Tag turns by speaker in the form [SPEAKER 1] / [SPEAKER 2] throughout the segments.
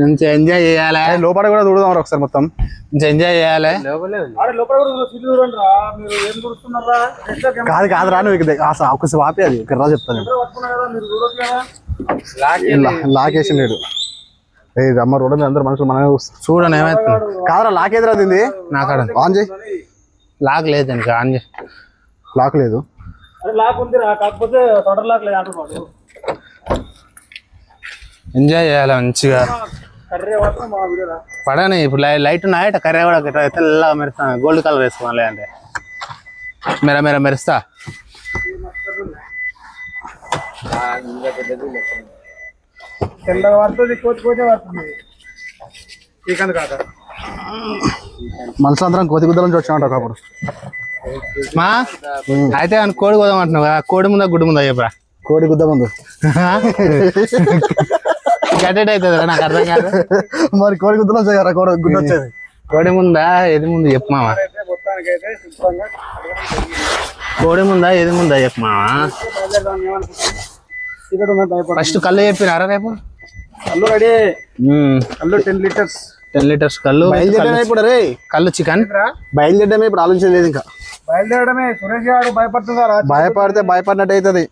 [SPEAKER 1] మంచిగా ఎంజాయ్ చేయాలి.
[SPEAKER 2] లోపల కూడా చూడదాం ఒకసారి మొత్తం
[SPEAKER 1] మంచిగా ఎంజాయ్ చేయాలి.
[SPEAKER 2] కాదు కాదు రా నువ్వు ఒకసారి ఆపి అది ఇక్కడ రా చెప్తాను. లాకేషన్ లేడు అమ్మ రోడ్డు మీద అందరు మనుషులు మనమే
[SPEAKER 1] చూడండి ఏమైతుంది.
[SPEAKER 2] కాదురా లాక్ ఎదురా తింది
[SPEAKER 1] నాకాడ
[SPEAKER 2] ఆన్ చేయి.
[SPEAKER 1] లాక్ లేదు ఇంకా ఆన్ చేయి.
[SPEAKER 2] లాక్ లేదు
[SPEAKER 1] ఎంజాయ్ చేయాలి మంచిగా పడని. ఇప్పుడు లైట్ ఉన్నాయట కర్రీ కూడా తెల్లగా మెరుస్తా. గోల్డ్ కలర్ వేసుకోవాలి అంటే మెర మెరుస్తా.
[SPEAKER 2] మనుషులందరం కోతి గుద్దల నుంచి వచ్చినట్టు ఒకప్పుడు.
[SPEAKER 1] మా అయితే అని కోడి కోదాం అంటున్నావు కదా. కోడి ముందా గుడ్డు ముందా చెప్పరా?
[SPEAKER 2] కోడి గుద్ద ముందు
[SPEAKER 1] గడ్డెడ్ అవుతుంది నాకు అర్థం కాదు.
[SPEAKER 2] మరి కోడి గుద్దలో చేయరా గుడ్డు వచ్చేది.
[SPEAKER 1] కోడి ముందా ఏది ముందు చెప్పు మావా. కోడి ముందా ఏది ముందా చెప్పు మావా. ఫస్ట్ కళ్ళు చెప్పినారా రేపు?
[SPEAKER 2] కళ్ళు రెడీ. కళ్ళు 10 లీటర్స్
[SPEAKER 1] 10 లీటర్స్ కళ్ళు.
[SPEAKER 2] బయలుదేరడమే ఇప్పుడు రే.
[SPEAKER 1] కళ్ళు చికెన్
[SPEAKER 2] బయలుదేరడమే ఇప్పుడు ఆలోచించలేదు ఇంకా.
[SPEAKER 3] బయలుదేరడమే. సురేష్ గారు భయపడుతున్నారా?
[SPEAKER 2] భయపడితే భయపడినట్టు అవుతుంది.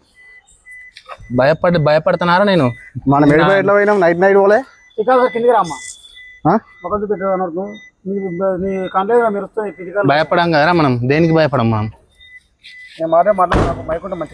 [SPEAKER 1] భయపడుతున్నారా? నేను
[SPEAKER 2] మనం ఎట్లా పోయినాం నైట్ పోలే.
[SPEAKER 3] కిందికి రామ్మా.
[SPEAKER 1] భయపడం కదరా మనం. దేనికి భయపడం మనం?
[SPEAKER 3] నేను మాట్లాడుతున్నా మైకుంటే మంచి